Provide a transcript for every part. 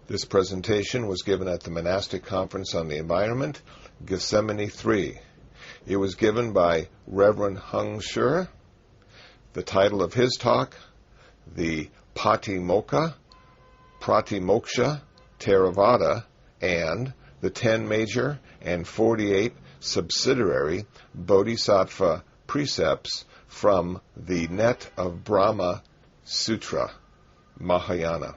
This presentation was given at the Monastic Conference on the Environment, Gethsemani 3. It was given by Reverend Heng Shi. The title of his talk, the Patimoksha, Theravada, and the 10 major and 48 subsidiary Bodhisattva precepts from the Net of Brahma Sutra, Mahayana.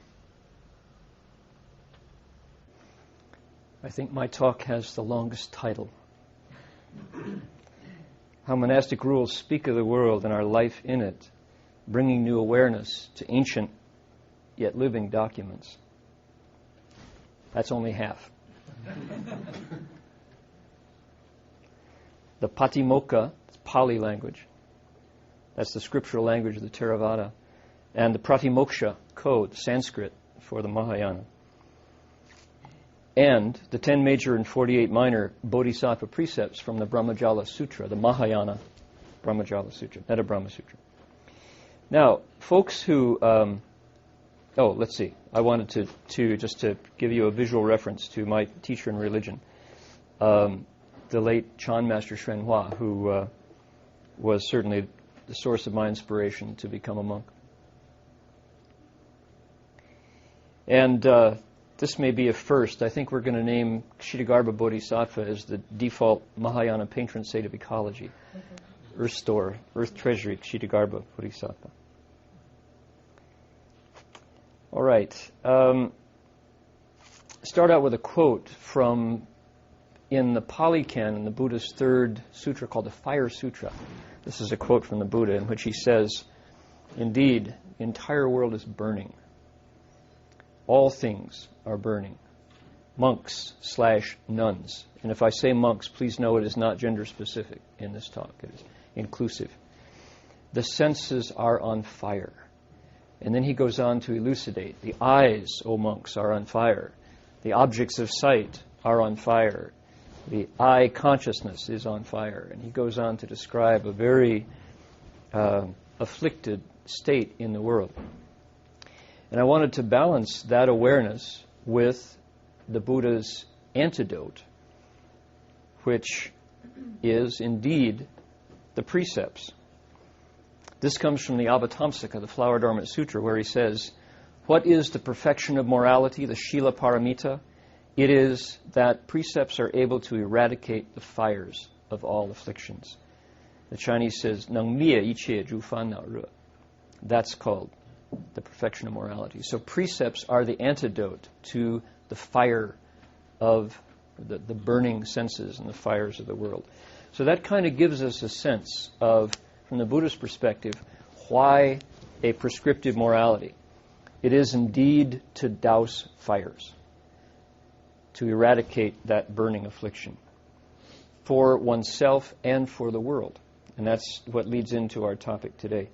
I think my talk has the longest title. How monastic rules speak of the world and our life in it, bringing new awareness to ancient yet living documents. That's only half. The Patimokkha, it's Pali language. That's the scriptural language of the Theravada. And the Pratimoksha code, Sanskrit, for the Mahayana. And the 10 major and 48 minor Bodhisattva precepts from the Brahmajala Sutra, the Mahayana Brahmajala Sutra, Metta Brahma Sutra. Now, folks who, let's see. I wanted to just to give you a visual reference to my teacher in religion, the late Chan Master Shren Hua, who was certainly the source of my inspiration to become a monk. And this may be a first. I think we're going to name Kshitigarbha Bodhisattva as the default Mahayana patron saint of ecology. Earth Store, Earth Treasury, Kshitigarbha Bodhisattva. All right. Start out with a quote from, in the Pali Canon, the Buddha's third sutra called the Fire Sutra. This is a quote from the Buddha in which he says, "Indeed, the entire world is burning. All things are burning. Monks/nuns." And if I say monks, please know it is not gender specific in this talk. It is inclusive. "The senses are on fire." And then he goes on to elucidate. "The eyes, O monks, are on fire. The objects of sight are on fire. The eye consciousness is on fire." And he goes on to describe a very afflicted state in the world. And I wanted to balance that awareness with the Buddha's antidote, which is indeed the precepts. This comes from the Avatamsaka, the Flower Dormant Sutra, where he says, "What is the perfection of morality, the Shila Paramita? It is that precepts are able to eradicate the fires of all afflictions." The Chinese says, "Nang mie ichie zhu fan nao re." That's called the perfection of morality. So precepts are the antidote to the fire of the burning senses and the fires of the world. So that kind of gives us a sense of, from the Buddhist perspective, why a prescriptive morality. It is indeed to douse fires, to eradicate that burning affliction for oneself and for the world. And that's what leads into our topic today.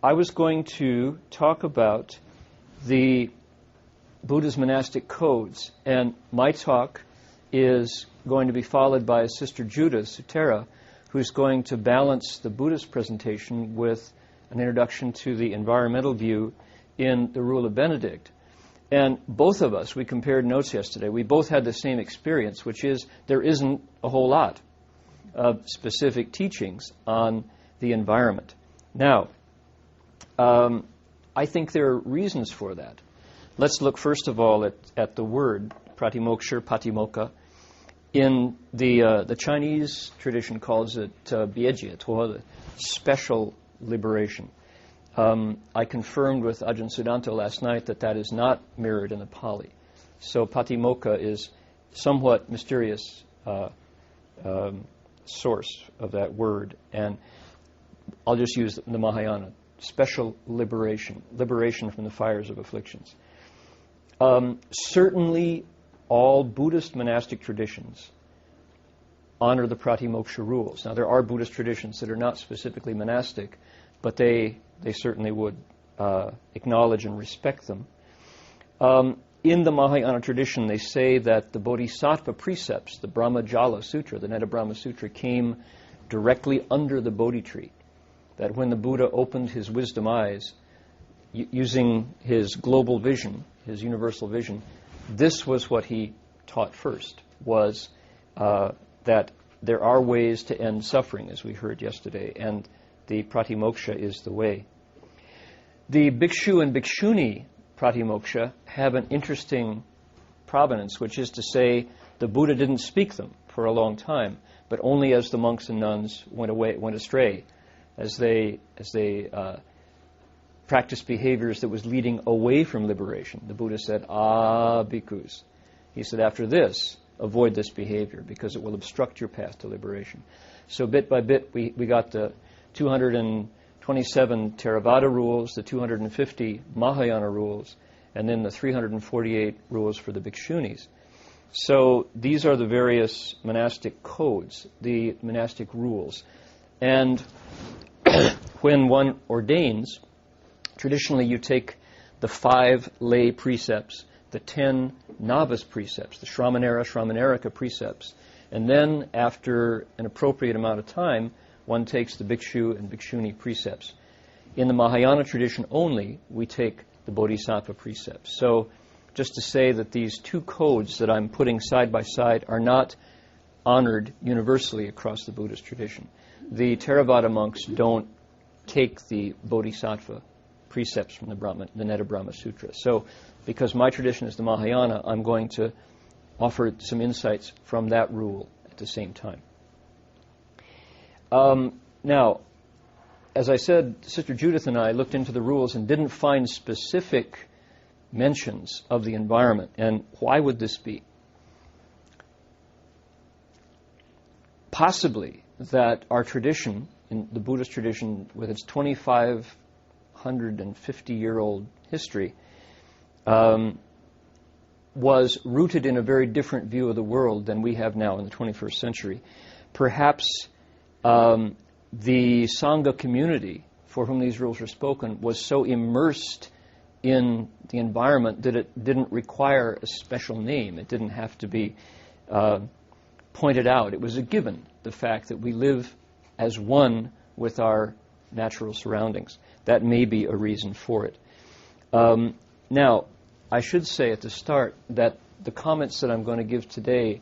I was going to talk about the Buddha's monastic codes, and my talk is going to be followed by Sister Judah Sutera, who's going to balance the Buddhist presentation with an introduction to the environmental view in the Rule of Benedict. And both of us, we compared notes yesterday, we both had the same experience, which is there isn't a whole lot of specific teachings on the environment. Now, I think there are reasons for that. Let's look first of all at the word pratimoksha, patimokkha. In the Chinese tradition calls it biejie, the special liberation. I confirmed with Ajahn Sudanto last night that is not mirrored in the Pali. So patimokkha is somewhat mysterious source of that word, and I'll just use the Mahayana. Special liberation from the fires of afflictions. Certainly, all Buddhist monastic traditions honor the pratimoksha rules. Now, there are Buddhist traditions that are not specifically monastic, but they certainly would acknowledge and respect them. In the Mahayana tradition, they say that the Bodhisattva precepts, the Brahmajala Sutra, the Netta Brahma Sutra, came directly under the Bodhi tree. That when the Buddha opened his wisdom eyes, using his global vision, his universal vision, this was what he taught first, was that there are ways to end suffering, as we heard yesterday, and the pratimoksha is the way. The bhikshu and bhikshuni pratimoksha have an interesting provenance, which is to say the Buddha didn't speak them for a long time, but only as the monks and nuns went astray, as they practiced behaviors that was leading away from liberation. The Buddha said, bhikkhus. He said, after this, avoid this behavior because it will obstruct your path to liberation. So bit by bit, we got the 227 Theravada rules, the 250 Mahayana rules, and then the 348 rules for the bhikshunis. So these are the various monastic codes, the monastic rules. And when one ordains, traditionally you take the 5 lay precepts, the 10 novice precepts, the Shramanera-Shramanarika precepts, and then after an appropriate amount of time, one takes the bhikshu and bhikshuni precepts. In the Mahayana tradition only, we take the bodhisattva precepts. So just to say that these two codes that I'm putting side by side are not honored universally across the Buddhist tradition. The Theravada monks don't take the bodhisattva precepts from the Netta Brahma Sutra. So because my tradition is the Mahayana, I'm going to offer some insights from that rule at the same time. Now, as I said, Sister Judith and I looked into the rules and didn't find specific mentions of the environment. And why would this be? Possibly that our tradition, in the Buddhist tradition, with its 2,550-year-old history, was rooted in a very different view of the world than we have now in the 21st century. Perhaps the Sangha community for whom these rules were spoken was so immersed in the environment that it didn't require a special name. It didn't have to be pointed out. It was a given, the fact that we live as one with our natural surroundings. That may be a reason for it. Now, I should say at the start that the comments that I'm going to give today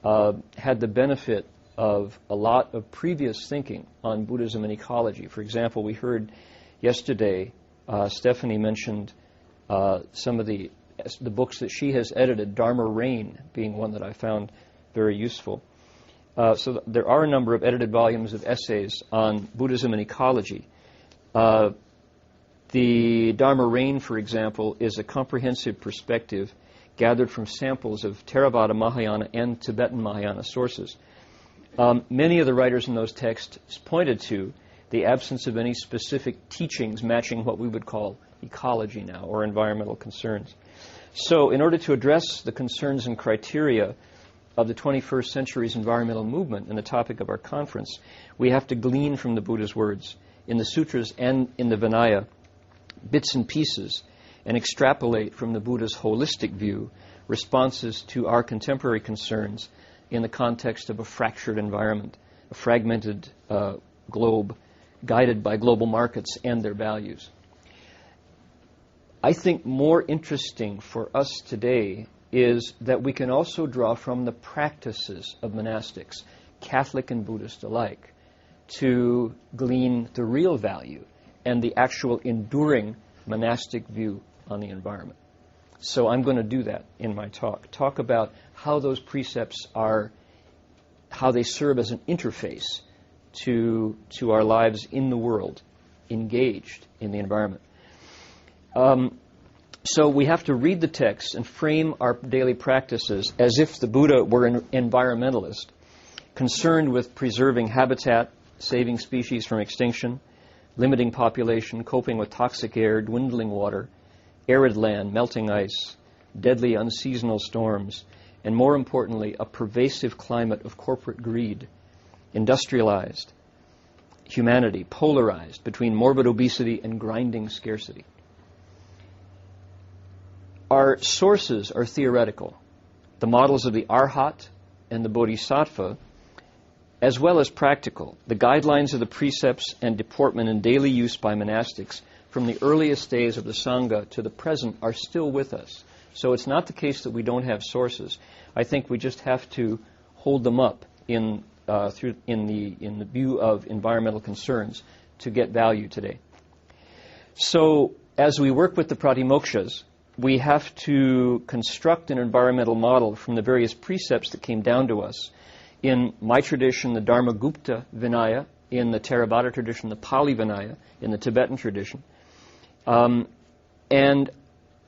had the benefit of a lot of previous thinking on Buddhism and ecology. For example, we heard yesterday Stephanie mentioned some of the books that she has edited, Dharma Reign being one that I found very useful. So there are a number of edited volumes of essays on Buddhism and ecology. The Dharma Reign, for example, is a comprehensive perspective gathered from samples of Theravada, Mahayana, and Tibetan Mahayana sources. Many of the writers in those texts pointed to the absence of any specific teachings matching what we would call ecology now, or environmental concerns. So in order to address the concerns and criteria of the 21st century's environmental movement and the topic of our conference, we have to glean from the Buddha's words in the sutras and in the Vinaya bits and pieces and extrapolate from the Buddha's holistic view responses to our contemporary concerns in the context of a fractured environment, a fragmented globe guided by global markets and their values. I think more interesting for us today is that we can also draw from the practices of monastics, Catholic and Buddhist alike, to glean the real value and the actual enduring monastic view on the environment. So I'm going to do that in my talk about how those precepts are, how they serve as an interface to our lives in the world, engaged in the environment. So we have to read the text and frame our daily practices as if the Buddha were an environmentalist, concerned with preserving habitat, saving species from extinction, limiting population, coping with toxic air, dwindling water, arid land, melting ice, deadly unseasonal storms, and more importantly, a pervasive climate of corporate greed, industrialized humanity, polarized between morbid obesity and grinding scarcity. Our sources are theoretical. The models of the Arhat and the Bodhisattva, as well as practical. The guidelines of the precepts and deportment in daily use by monastics from the earliest days of the Sangha to the present are still with us. So it's not the case that we don't have sources. I think we just have to hold them up in the view of environmental concerns to get value today. So as we work with the Pratimoksha's, we have to construct an environmental model from the various precepts that came down to us. In my tradition, the Dharmagupta Vinaya; in the Theravada tradition, the Pali Vinaya; in the Tibetan tradition. And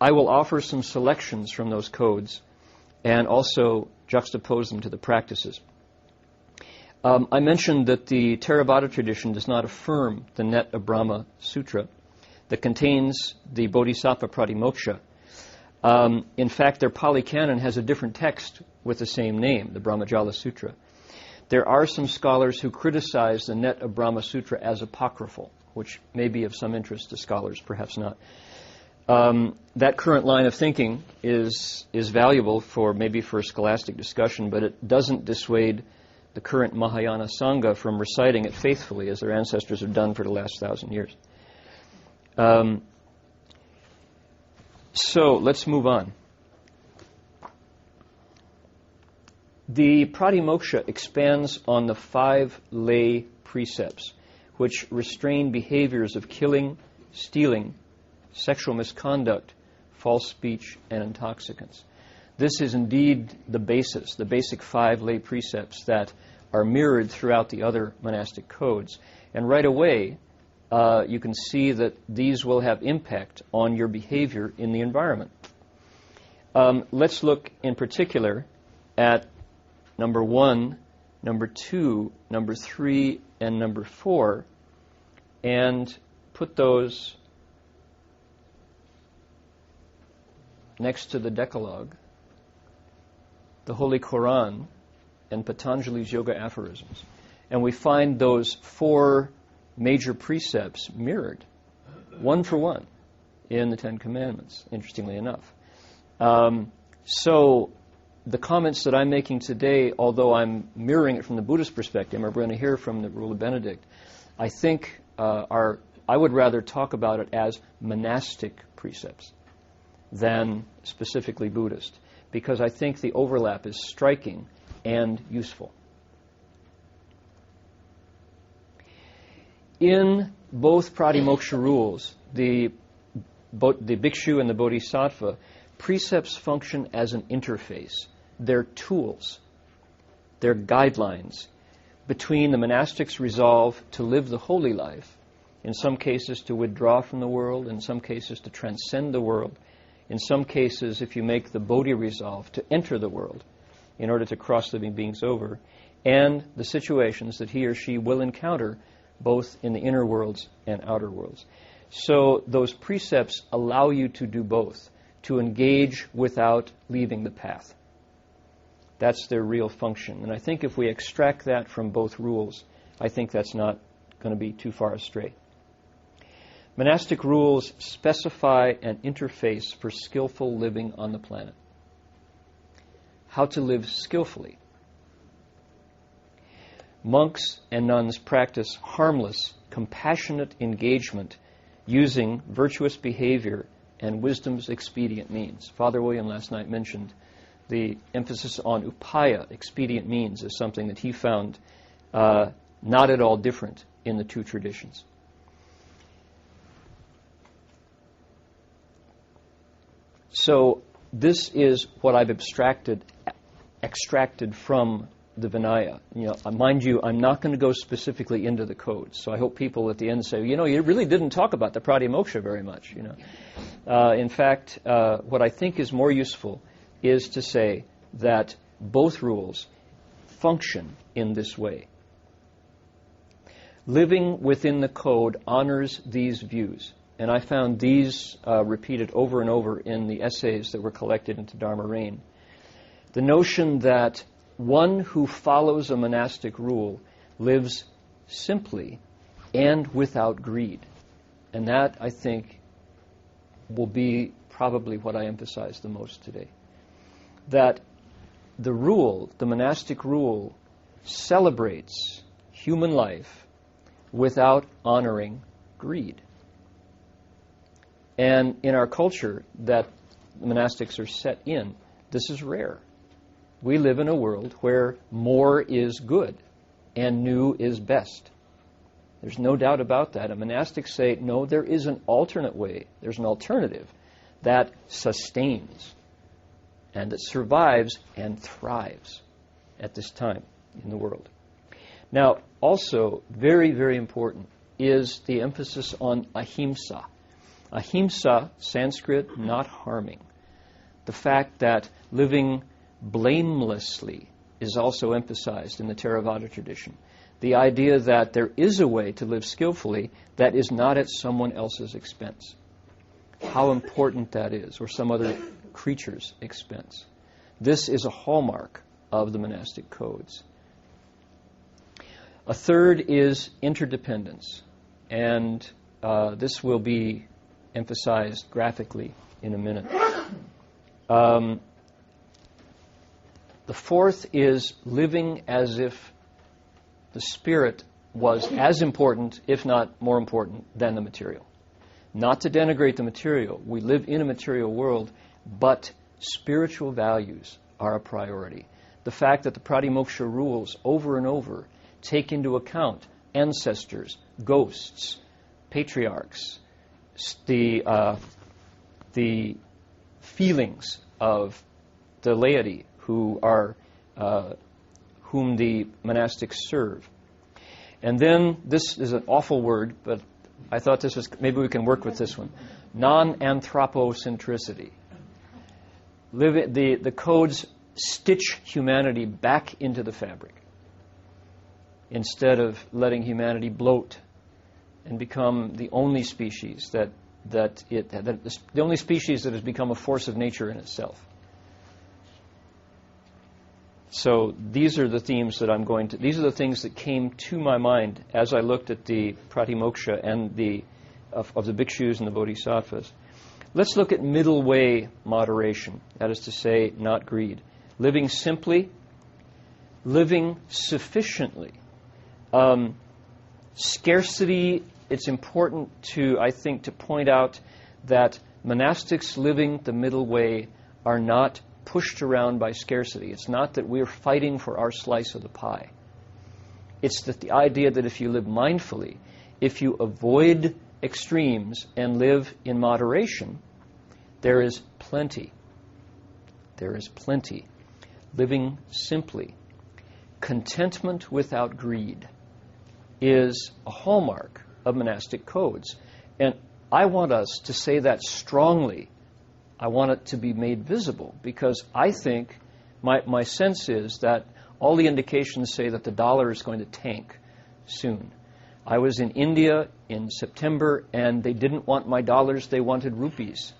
I will offer some selections from those codes and also juxtapose them to the practices. I mentioned that the Theravada tradition does not affirm the Net of Brahma Sutra that contains the Bodhisattva Pratimoksha. In fact, their Pali Canon has a different text with the same name, the Brahmajala Sutra. There are some scholars who criticize the Net of Brahma Sutra as apocryphal, which may be of some interest to scholars, perhaps not. That current line of thinking is valuable for scholastic discussion, but it doesn't dissuade the current Mahayana Sangha from reciting it faithfully, as their ancestors have done for the last 1,000 years. So let's move on. The Pratimoksha expands on the 5 lay precepts, which restrain behaviors of killing, stealing, sexual misconduct, false speech, and intoxicants. This is indeed the basis, the basic 5 lay precepts that are mirrored throughout the other monastic codes. And right away, you can see that these will have impact on your behavior in the environment. Let's look in particular at number 1, number 2, number 3, and number 4, and put those next to the Decalogue, the Holy Quran, and Patanjali's Yoga Aphorisms. And we find those 4 major precepts mirrored, one for one, in the 10 Commandments, interestingly enough. So the comments that I'm making today, although I'm mirroring it from the Buddhist perspective, and we're going to hear from the Rule of Benedict, I think I would rather talk about it as monastic precepts than specifically Buddhist, because I think the overlap is striking and useful. In both Pratimoksha rules, the bhikshu and the bodhisattva, precepts function as an interface. They're tools. They're guidelines between the monastic's resolve to live the holy life, in some cases to withdraw from the world, in some cases to transcend the world, in some cases, if you make the bodhi resolve, to enter the world in order to cross living beings over, and the situations that he or she will encounter both in the inner worlds and outer worlds. So those precepts allow you to do both, to engage without leaving the path. That's their real function. And I think if we extract that from both rules, I think that's not going to be too far astray. Monastic rules specify an interface for skillful living on the planet. How to live skillfully. Monks and nuns practice harmless, compassionate engagement using virtuous behavior and wisdom's expedient means. Father William last night mentioned the emphasis on upaya, expedient means, as something that he found not at all different in the 2 traditions. So this is what I've extracted from the Vinaya. Mind you, I'm not going to go specifically into the codes. So I hope people at the end say, you really didn't talk about the Pratimoksha very much. In fact, what I think is more useful is to say that both rules function in this way. Living within the code honors these views. And I found these repeated over and over in the essays that were collected into Dharma Reign. The notion that one who follows a monastic rule lives simply and without greed. And that, I think, will be probably what I emphasize the most today. That the rule, the monastic rule, celebrates human life without honoring greed. And in our culture that monastics are set in, this is rare. We live in a world where more is good and new is best. There's no doubt about that. And monastics say, no, there is an alternate way. There's an alternative that sustains and that survives and thrives at this time in the world. Now, also, very, very important is the emphasis on ahimsa. Ahimsa, Sanskrit, not harming. The fact that living blamelessly is also emphasized in the Theravada tradition. The idea that there is a way to live skillfully that is not at someone else's expense. How important that is, or some other creature's expense. This is a hallmark of the monastic codes. A third is interdependence, and this will be emphasized graphically in a minute. The fourth is living as if the spirit was as important, if not more important, than the material. Not to denigrate the material. We live in a material world, but spiritual values are a priority. The fact that the Pratimoksha rules over and over take into account ancestors, ghosts, patriarchs, the feelings of the laity who are whom the monastics serve. And then, this is an awful word, but I thought this was, maybe we can work with this one. Non-anthropocentricity. The codes stitch humanity back into the fabric instead of letting humanity bloat and become the only species the only species that has become a force of nature in itself. So these are the themes that these are the things that came to my mind as I looked at the Pratimoksha and of the bhikshus and the bodhisattvas. Let's look at middle way moderation, that is to say, not greed. Living simply, living sufficiently. Scarcity, it's important I think, to point out that monastics living the middle way are not pushed around by scarcity. It's not that we're fighting for our slice of the pie. It's that the idea that if you live mindfully, if you avoid extremes and live in moderation, there is plenty. There is plenty. Living simply. Contentment without greed is a hallmark of monastic codes. And I want us to say that strongly. I want it to be made visible, because I think, my sense is that all the indications say that the dollar is going to tank soon. I was in India in September, and they didn't want my dollars, they wanted rupees.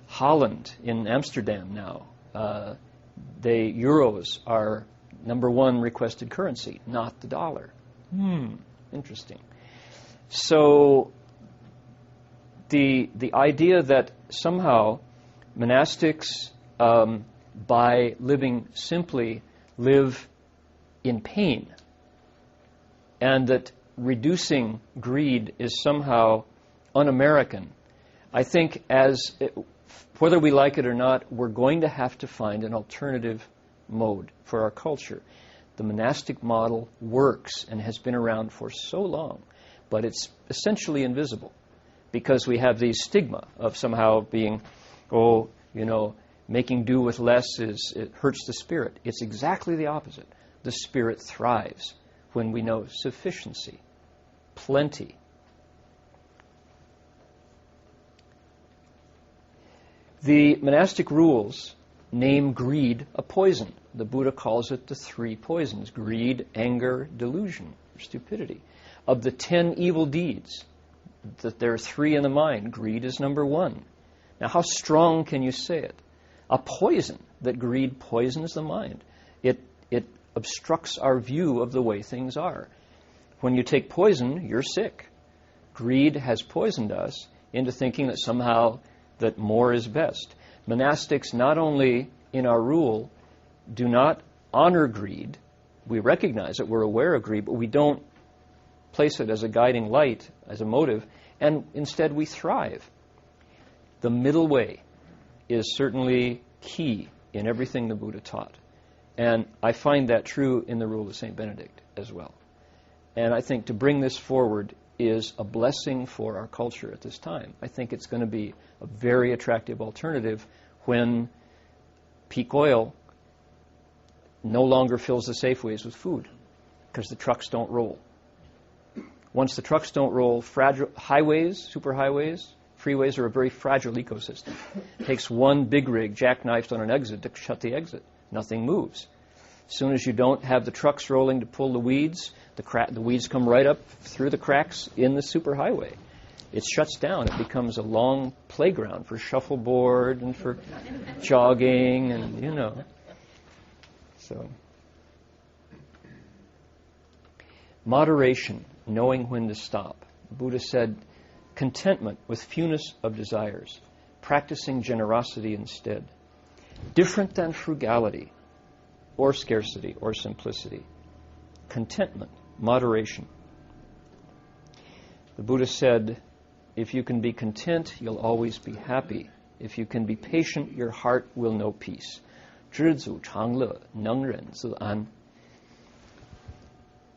Holland, in Amsterdam now, euros are number one requested currency, not the dollar. Interesting. So the idea that somehow monastics, by living simply, live in pain, and that reducing greed is somehow un-American. I think whether we like it or not, we're going to have to find an alternative mode for our culture. The monastic model works and has been around for so long, but it's essentially invisible, because we have the stigma of somehow being, making do with less it hurts the spirit. It's exactly the opposite. The spirit thrives when we know sufficiency, plenty. The monastic rules name greed a poison. The Buddha calls it the three poisons: greed, anger, delusion, or stupidity. Of the 10 evil deeds, that there are 3 in the mind, greed is number 1. Now, how strong can you say it? A poison, that greed poisons the mind. It obstructs our view of the way things are. When you take poison, you're sick. Greed has poisoned us into thinking that somehow that more is best. Monastics, not only in our rule, do not honor greed. We recognize it, we're aware of greed, but we don't place it as a guiding light, as a motive, and instead we thrive. The middle way is certainly key in everything the Buddha taught. And I find that true in the rule of St. Benedict as well. And I think to bring this forward is a blessing for our culture at this time. I think it's going to be a very attractive alternative when peak oil no longer fills the Safeways with food because the trucks don't roll. Once the trucks don't roll, fragile highways, superhighways, freeways are a very fragile ecosystem. It takes one big rig jackknifed on an exit to shut the exit. Nothing moves. As soon as you don't have the trucks rolling to pull the weeds, the weeds come right up through the cracks in the superhighway. It shuts down. It becomes a long playground for shuffleboard and for jogging and, you know. So, moderation, knowing when to stop. The Buddha said, contentment with fewness of desires, practicing generosity instead. Different than frugality or scarcity or simplicity. Contentment, moderation. The Buddha said, if you can be content, you'll always be happy. If you can be patient, your heart will know peace. 知足常乐，能忍自安.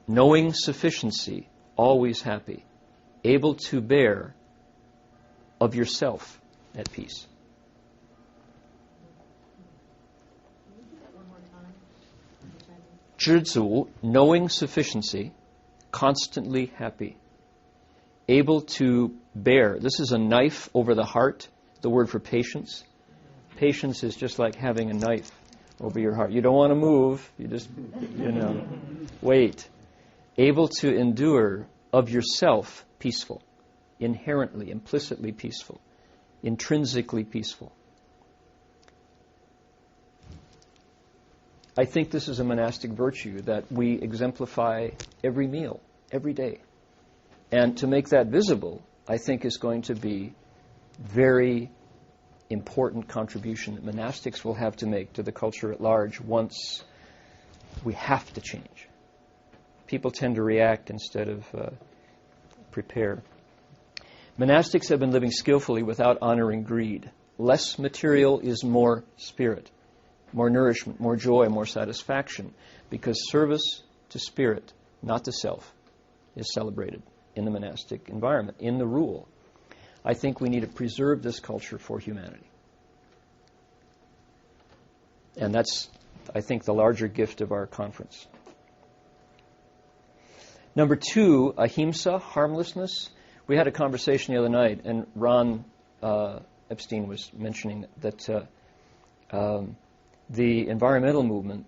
Knowing sufficiency, always happy. Able to bear of yourself at peace. "知足," knowing sufficiency, constantly happy. Able to bear. This is a knife over the heart, the word for patience. Patience is just like having a knife over your heart. You don't want to move. You just, wait. Able to endure of yourself peaceful. Inherently, implicitly peaceful. Intrinsically peaceful. I think this is a monastic virtue that we exemplify every meal, every day. And to make that visible, I think is going to be very important contribution that monastics will have to make to the culture at large once we have to change. People tend to react instead of prepare. Monastics have been living skillfully without honoring greed. Less material is more spirit, more nourishment, more joy, more satisfaction, because service to spirit, not to self, is celebrated in the monastic environment, in the rule. I think we need to preserve this culture for humanity. And that's, I think, the larger gift of our conference. Number 2, ahimsa, harmlessness. We had a conversation the other night, and Ron Epstein was mentioning that the environmental movement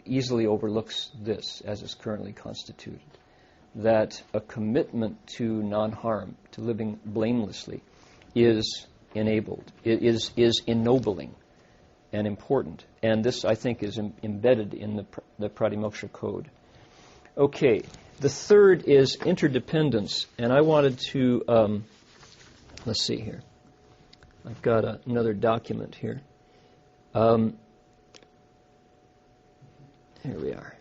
easily overlooks this as is currently constituted. That a commitment to non-harm, to living blamelessly, is enabled. It is ennobling and important. And this, I think, is embedded in the Pratimoksha Code. Okay, the third is interdependence. And I wanted to, let's see here. I've got another document here. Here we are.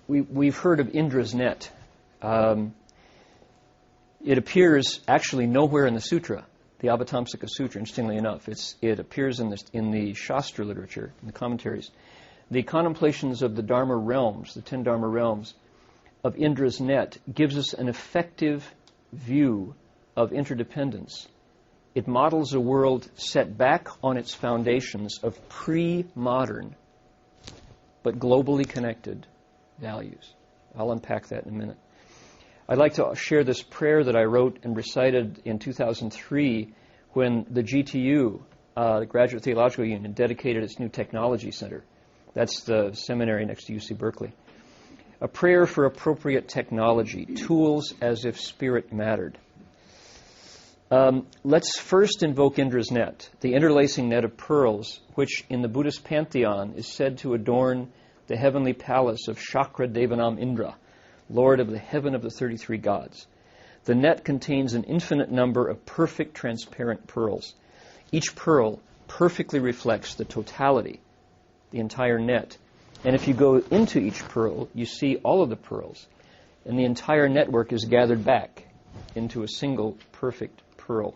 We've heard of Indra's net. It appears actually nowhere in the sutra, the Avatamsaka Sutra, interestingly enough. It appears in the Shastra literature, in the commentaries. The contemplations of the Dharma realms, the 10 Dharma realms, of Indra's net gives us an effective view of interdependence. It models a world set back on its foundations of pre-modern but globally connected values. I'll unpack that in a minute. I'd like to share this prayer that I wrote and recited in 2003 when the GTU, the Graduate Theological Union, dedicated its new technology center. That's the seminary next to UC Berkeley. A prayer for appropriate technology, tools as if spirit mattered. Let's first invoke Indra's net, the interlacing net of pearls, which in the Buddhist pantheon is said to adorn the heavenly palace of Shakra Devanam Indra, Lord of the heaven of the 33 gods. The net contains an infinite number of perfect transparent pearls. Each pearl perfectly reflects the totality, the entire net. And if you go into each pearl, you see all of the pearls. And the entire network is gathered back into a single perfect pearl.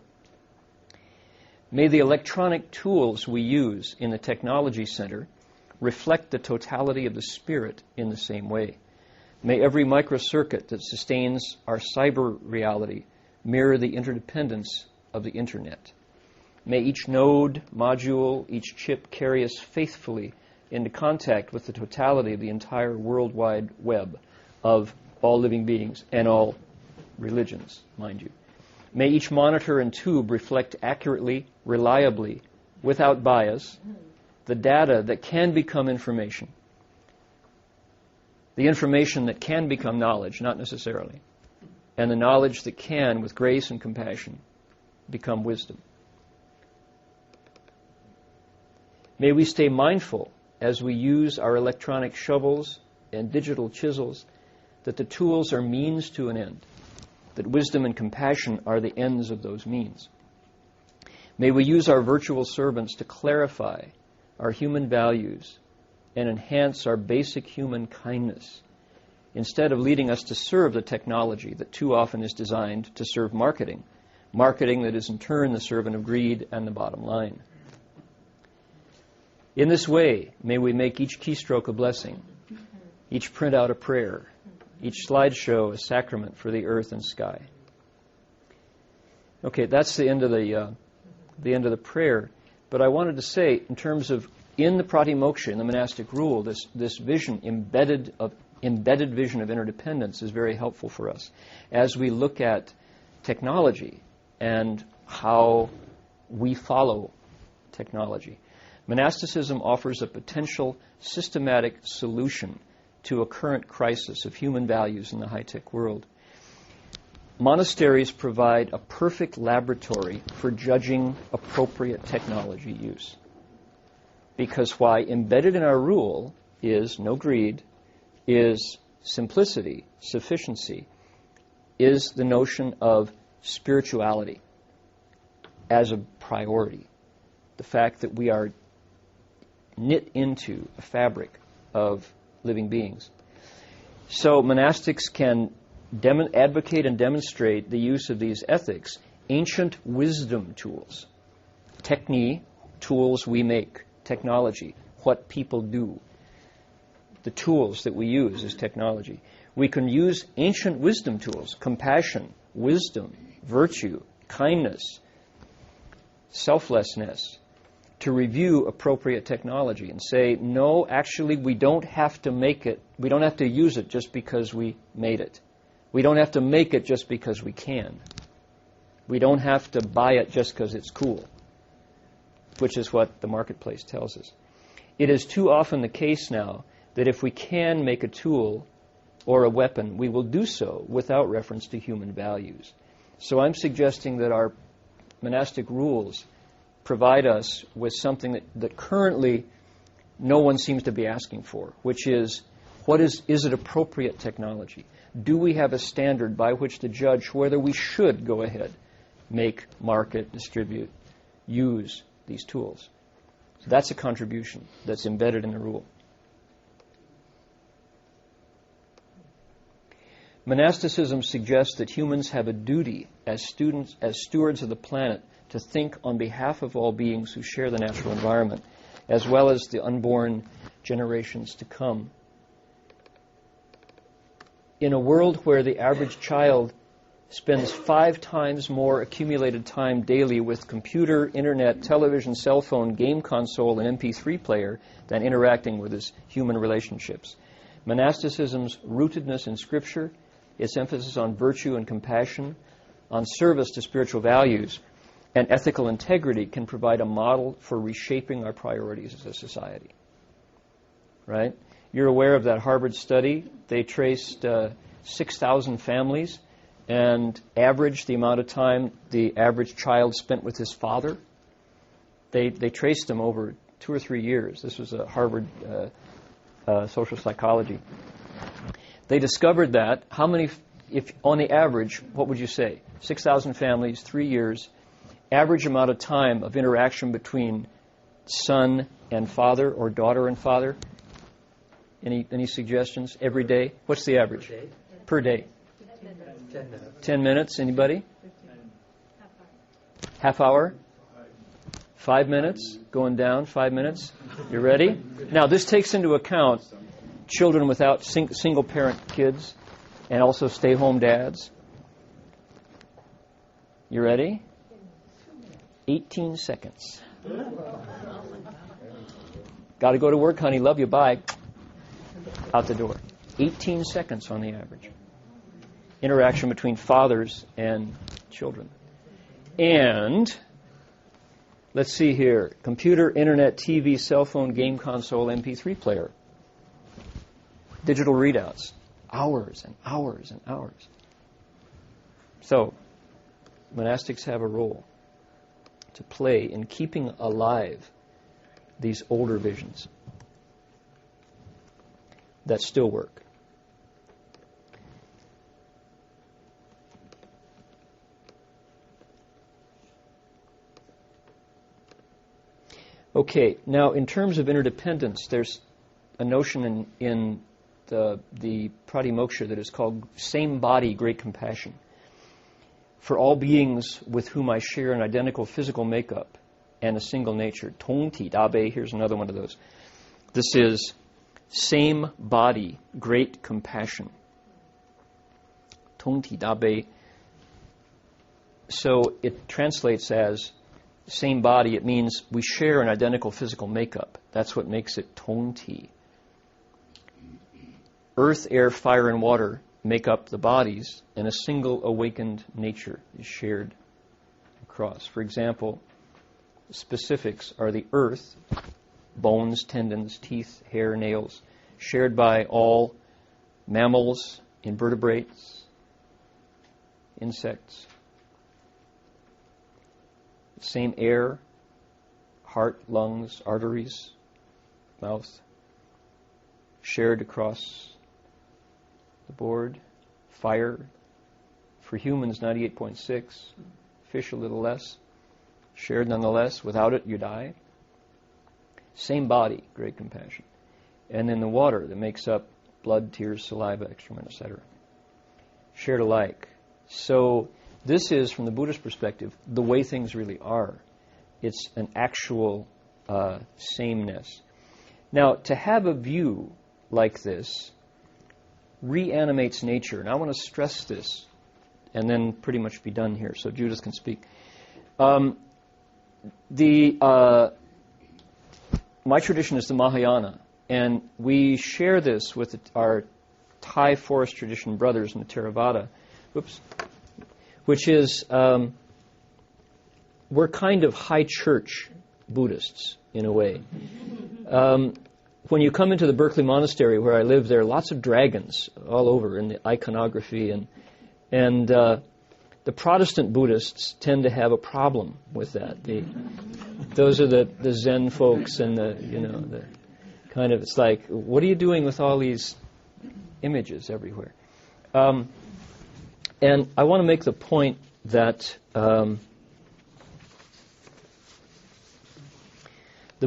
May the electronic tools we use in the Technology Center reflect the totality of the Spirit in the same way. May every microcircuit that sustains our cyber reality mirror the interdependence of the Internet. May each node, module, each chip carry us faithfully into contact with the totality of the entire worldwide web of all living beings and all religions, mind you. May each monitor and tube reflect accurately, reliably, without bias, the data that can become information. The information that can become knowledge, not necessarily. And the knowledge that can, with grace and compassion, become wisdom. May we stay mindful as we use our electronic shovels and digital chisels that the tools are means to an end, that wisdom and compassion are the ends of those means. May we use our virtual servants to clarify our human values and enhance our basic human kindness, instead of leading us to serve the technology that too often is designed to serve marketing that is in turn the servant of greed and the bottom line. In this way, may we make each keystroke a blessing, each printout a prayer, each slideshow a sacrament for the earth and sky. Okay, that's the end of the prayer. But I wanted to say, in terms of in the Pratimoksha, in the monastic rule, this vision, embedded vision of interdependence is very helpful for us as we look at technology and how we follow technology. Monasticism offers a potential systematic solution to a current crisis of human values in the high-tech world. Monasteries provide a perfect laboratory for judging appropriate technology use. Because why? Embedded in our rule is no greed, is simplicity, sufficiency, is the notion of spirituality as a priority. The fact that we are knit into a fabric of living beings. So monastics can advocate and demonstrate the use of these ethics, ancient wisdom tools, techni, tools we make, technology, what people do, the tools that we use as technology. We can use ancient wisdom tools, compassion, wisdom, virtue, kindness, selflessness, to review appropriate technology and say, no, actually, we don't have to make it, we don't have to use it just because we made it. We don't have to make it just because we can. We don't have to buy it just because it's cool, which is what the marketplace tells us. It is too often the case now that if we can make a tool or a weapon, we will do so without reference to human values. So I'm suggesting that our monastic rules provide us with something that currently no one seems to be asking for, which is, is it appropriate technology? Do we have a standard by which to judge whether we should go ahead, make, market, distribute, use these tools? So that's a contribution that's embedded in the rule. Monasticism suggests that humans have a duty as stewards of the planet to think on behalf of all beings who share the natural environment, as well as the unborn generations to come. In a world where the average child spends 5 times more accumulated time daily with computer, internet, television, cell phone, game console, and MP3 player than interacting with his human relationships, monasticism's rootedness in Scripture, its emphasis on virtue and compassion, on service to spiritual values, and ethical integrity can provide a model for reshaping our priorities as a society. Right? You're aware of that Harvard study. They traced 6,000 families and averaged the amount of time the average child spent with his father. They traced them over 2 or 3 years. This was a Harvard social psychology. They discovered that how many if on the average, what would you say? 6,000 families, 3 years, average amount of time of interaction between son and father or daughter and father? Any suggestions? Every day? What's the average? Per day. 10 minutes. Anybody? Half hour? 5 minutes? Going down, 5 minutes? You ready? Now, this takes into account children without single-parent kids and also stay-home dads. You ready? 18 seconds. Got to go to work, honey. Love you. Bye. Out the door. 18 seconds on the average. Interaction between fathers and children. And let's see here. Computer, internet, TV, cell phone, game console, MP3 player. Digital readouts. Hours and hours and hours. So, monastics have a role to play in keeping alive these older visions that still work. Okay, now in terms of interdependence, there's a notion in the pratimoksha that is called same body, great compassion. For all beings with whom I share an identical physical makeup and a single nature. Tongti dabe, here's another one of those. This is same body, great compassion. Tongti dabe. So it translates as same body. It means we share an identical physical makeup. That's what makes it tongti. Earth, air, fire, and water make up the bodies, and a single awakened nature is shared across. For example, specifics are the earth, bones, tendons, teeth, hair, nails, shared by all mammals, invertebrates, insects. Same air, heart, lungs, arteries, mouth, shared across the board. Fire, for humans 98.6, fish a little less, shared nonetheless. Without it, you die. Same body, great compassion. And then the water that makes up blood, tears, saliva, excrement, etc. Shared alike. So this is, from the Buddhist perspective, the way things really are. It's an actual sameness. Now, to have a view like this reanimates nature. And I want to stress this and then pretty much be done here so Judith can speak. My tradition is the Mahayana, and we share this with our Thai forest tradition brothers in the Theravada, which is we're kind of high church Buddhists in a way. When you come into the Berkeley Monastery where I live, there are lots of dragons all over in the iconography, and the Protestant Buddhists tend to have a problem with that. Those are the Zen folks, and the kind of, it's like, what are you doing with all these images everywhere? And I want to make the point that the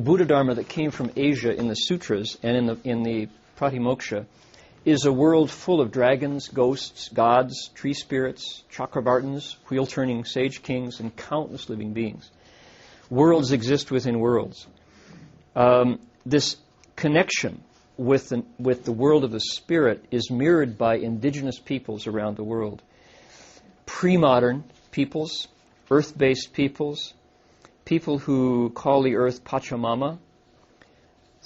Buddha Dharma that came from Asia in the sutras and in the Pratimoksha is a world full of dragons, ghosts, gods, tree spirits, chakravartins, wheel-turning sage kings, and countless living beings. Worlds exist within worlds. This connection with the world of the spirit is mirrored by indigenous peoples around the world. Pre-modern peoples, earth-based peoples, people who call the earth Pachamama,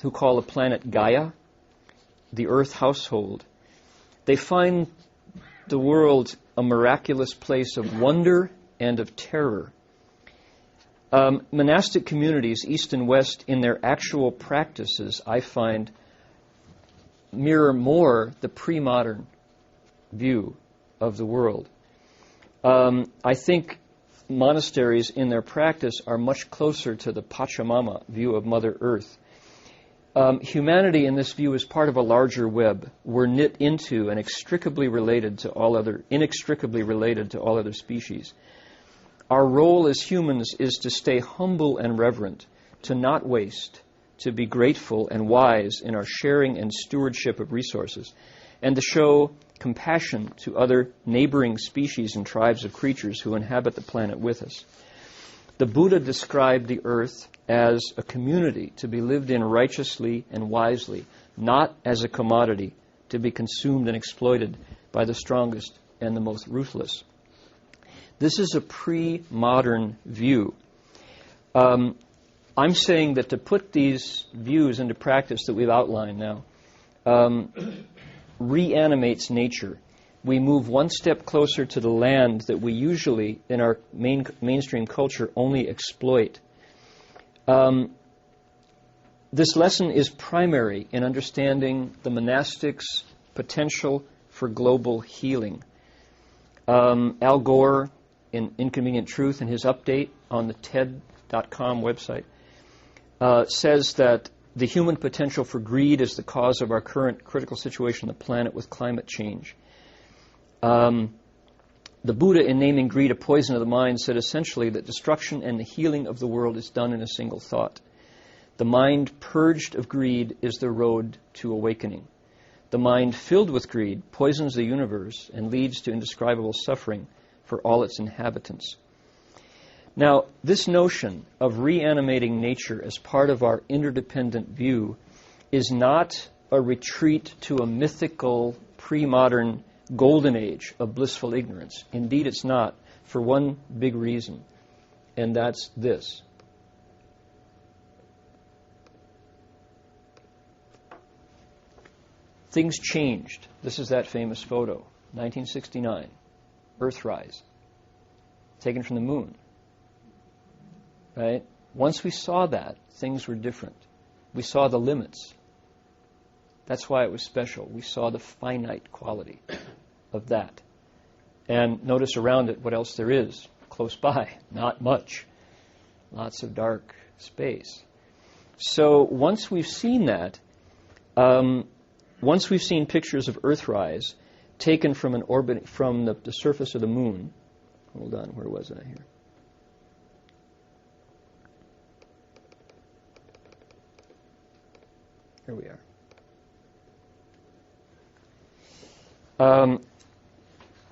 who call the planet Gaia, the earth household. They find the world a miraculous place of wonder and of terror. Monastic communities, East and West, in their actual practices, I find, mirror more the pre-modern view of the world. I think monasteries in their practice are much closer to the Pachamama view of Mother Earth. Humanity, in this view, is part of a larger web. We're knit into and inextricably related to all other species. Our role as humans is to stay humble and reverent, to not waste, to be grateful and wise in our sharing and stewardship of resources, and to show compassion to other neighboring species and tribes of creatures who inhabit the planet with us. The Buddha described the earth as a community to be lived in righteously and wisely, not as a commodity to be consumed and exploited by the strongest and the most ruthless. This is a pre-modern view. I'm saying that to put these views into practice that we've outlined now reanimates nature. We move one step closer to the land that we usually, in our mainstream culture, only exploit. This lesson is primary in understanding the monastic's potential for global healing. Al Gore, in Inconvenient Truth, in his update on the TED.com website, says that the human potential for greed is the cause of our current critical situation on the planet with climate change. The Buddha, in naming greed a poison of the mind, said essentially that destruction and the healing of the world is done in a single thought. The mind purged of greed is the road to awakening. The mind filled with greed poisons the universe and leads to indescribable suffering for all its inhabitants. Now, this notion of reanimating nature as part of our interdependent view is not a retreat to a mythical, pre-modern golden age of blissful ignorance. Indeed, it's not, for one big reason, and that's this. Things changed. This is that famous photo, 1969, Earthrise, taken from the moon. Right? Once we saw that, things were different. We saw the limits. That's why it was special. We saw the finite quality of that. And notice around it what else there is close by. Not much. Lots of dark space. So once we've seen that, once we've seen pictures of Earthrise taken from an orbit, from the surface of the moon. Hold on, where was I here? Here we are.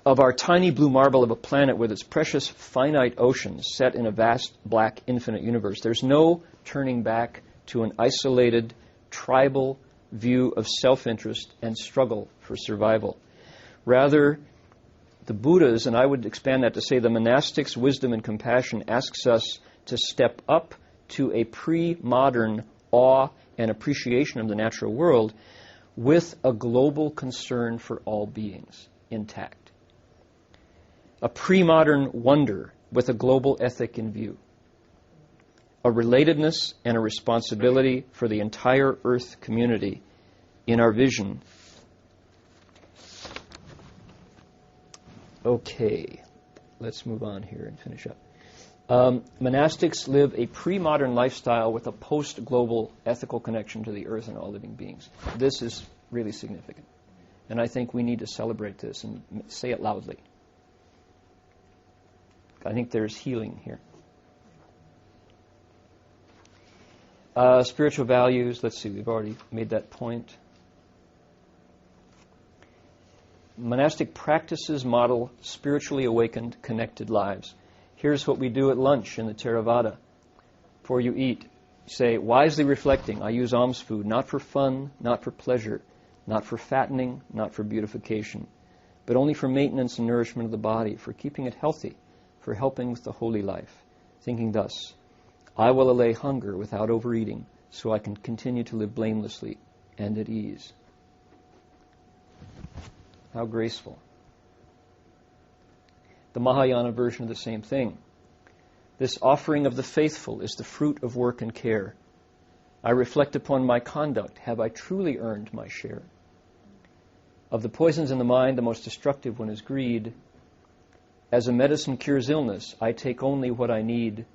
Of our tiny blue marble of a planet with its precious finite oceans set in a vast black infinite universe, there's no turning back to an isolated tribal view of self-interest and struggle for survival. Rather, the Buddha's, and I would expand that to say the monastic's wisdom and compassion, asks us to step up to a pre-modern awe and appreciation of the natural world with a global concern for all beings intact. A pre-modern wonder with a global ethic in view. A relatedness and a responsibility for the entire Earth community in our vision. Okay, let's move on here and finish up. Monastics live a pre-modern lifestyle with a post-global ethical connection to the earth and all living beings. This is really significant. And I think we need to celebrate this and say it loudly. I think there's healing here. Spiritual values, let's see, we've already made that point. Monastic practices model spiritually awakened, connected lives. Here's what we do at lunch in the Theravada. Before you eat, say, wisely reflecting, I use alms food, not for fun, not for pleasure, not for fattening, not for beautification, but only for maintenance and nourishment of the body, for keeping it healthy, for helping with the holy life. Thinking thus, I will allay hunger without overeating, so I can continue to live blamelessly and at ease. How graceful. The Mahayana version of the same thing. This offering of the faithful is the fruit of work and care. I reflect upon my conduct. Have I truly earned my share? Of the poisons in the mind, the most destructive one is greed. As a medicine cures illness, I take only what I need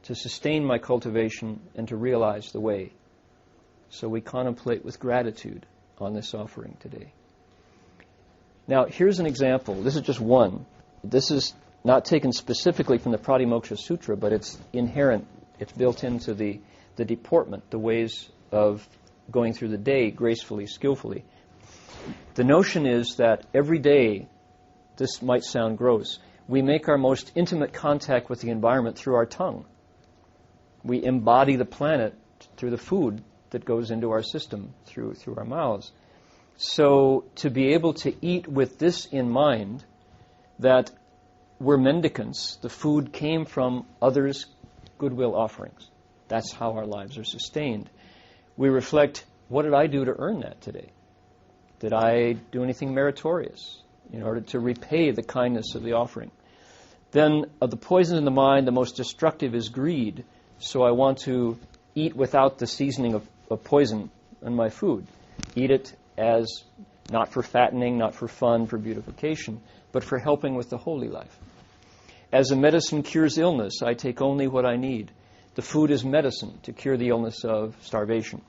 to sustain my cultivation and to realize the way. So we contemplate with gratitude on this offering today. Now, here's an example. This is just one. This is not taken specifically from the Pratimoksha Sutra, but it's inherent. It's built into the deportment, the ways of going through the day gracefully, skillfully. The notion is that every day, this might sound gross, we make our most intimate contact with the environment through our tongue. We embody the planet through the food that goes into our system through our mouths. So to be able to eat with this in mind, that we're mendicants, the food came from others' goodwill offerings. That's how our lives are sustained. We reflect, what did I do to earn that today? Did I do anything meritorious in order to repay the kindness of the offering? Then of the poison in the mind, the most destructive is greed. So I want to eat without the seasoning of poison in my food. Eat it as not for fattening, not for fun, for beautification, but for helping with the holy life. As a medicine cures illness, I take only what I need. The food is medicine to cure the illness of starvation,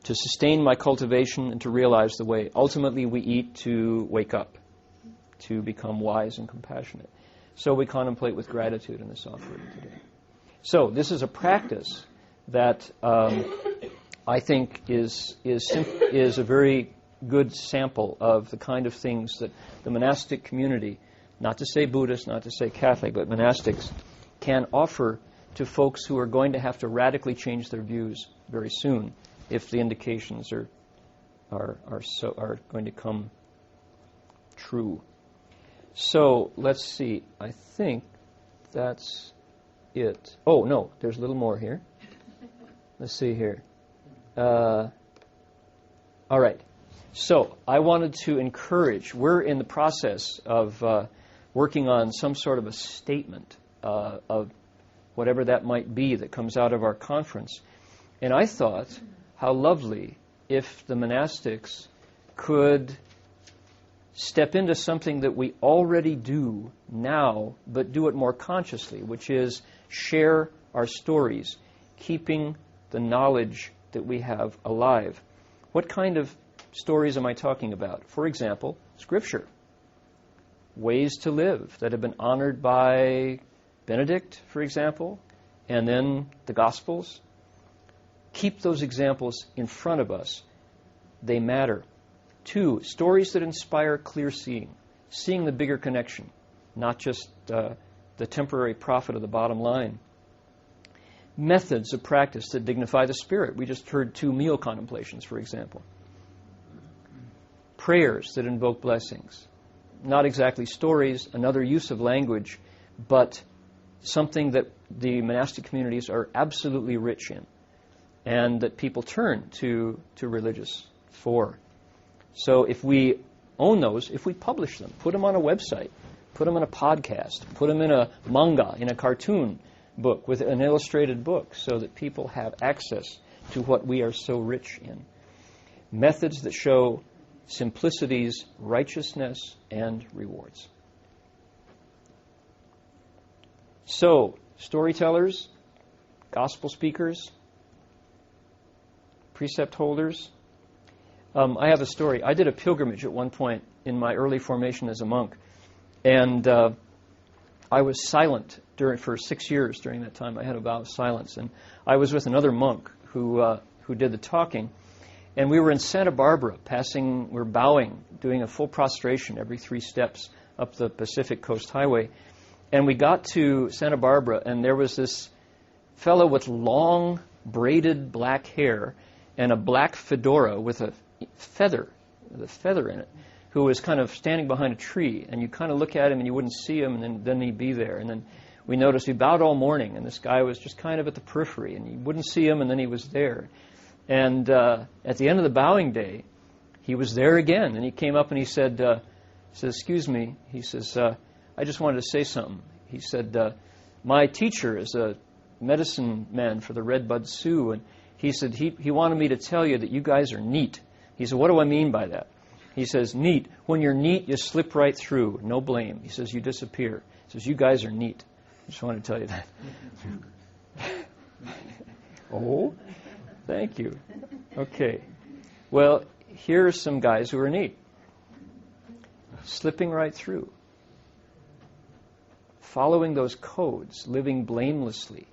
to sustain my cultivation and to realize the way. Ultimately, we eat to wake up, to become wise and compassionate. So we contemplate with gratitude in this offering today. So this is a practice that I think is a very good sample of the kind of things that the monastic community, not to say Buddhist, not to say Catholic, but monastics, can offer to folks who are going to have to radically change their views very soon if the indications are going to come true. So let's see. I think that's it. Oh, no, there's a little more here. Let's see here. All right. So I wanted to encourage, we're in the process of working on some sort of a statement of whatever that might be that comes out of our conference. And I thought, how lovely if the monastics could step into something that we already do now, but do it more consciously, which is share our stories, keeping the knowledge that we have alive. What kind of stories am I talking about? For example, Scripture. Ways to live that have been honored by Benedict, for example, and then the Gospels. Keep those examples in front of us. They matter. 2, stories that inspire clear seeing, seeing the bigger connection, not just the temporary profit of the bottom line. Methods of practice that dignify the spirit. We just heard 2 meal contemplations, for example. Prayers that invoke blessings. Not exactly stories, another use of language, but something that the monastic communities are absolutely rich in and that people turn to religious for. So if we own those, if we publish them, put them on a website, put them in a podcast, put them in a manga, in a cartoon book, with an illustrated book, so that people have access to what we are so rich in. Methods that show simplicity's righteousness and rewards. So, storytellers, gospel speakers, precept holders. I have a story. I did a pilgrimage at one point in my early formation as a monk, and I was silent for 6 years during that time. I had a vow of silence, and I was with another monk who did the talking, and we were in Santa Barbara, we're bowing, doing a full prostration every 3 steps up the Pacific Coast Highway, and we got to Santa Barbara, and there was this fellow with long braided black hair and a black fedora with a feather in it, who was kind of standing behind a tree, and you kind of look at him and you wouldn't see him, and then he'd be there. And then we noticed, we bowed all morning, and this guy was just kind of at the periphery, and you wouldn't see him, and then he was there. And at the end of the bowing day, he was there again, and he came up and he said, excuse me, he says, I just wanted to say something. He said, my teacher is a medicine man for the Red Bud Sioux, and he said he wanted me to tell you that you guys are neat. He said, what do I mean by that? He says, neat. When you're neat, you slip right through. No blame. He says, you disappear. He says, you guys are neat. I just wanted to tell you that. Oh, thank you. Okay. Well, here are some guys who are neat. Slipping right through. Following those codes, living blamelessly.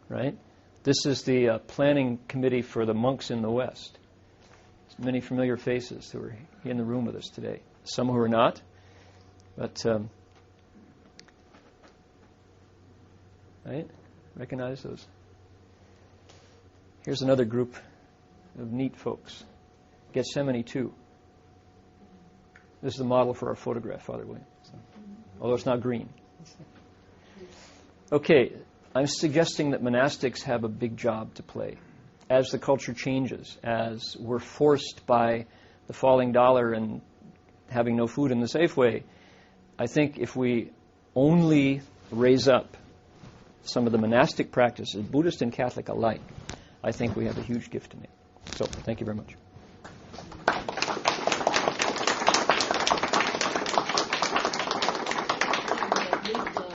Right? This is the planning committee for the monks in the West. There's many familiar faces who are in the room with us today. Some who are not. But, right? Recognize those. Here's another group of neat folks. Gethsemani 2. This is the model for our photograph, Father William. So, although it's not green. Okay, I'm suggesting that monastics have a big job to play as the culture changes, as we're forced by the falling dollar and having no food in the Safeway. I think if we only raise up some of the monastic practices, Buddhist and Catholic alike, I think we have a huge gift to make. So, thank you very much.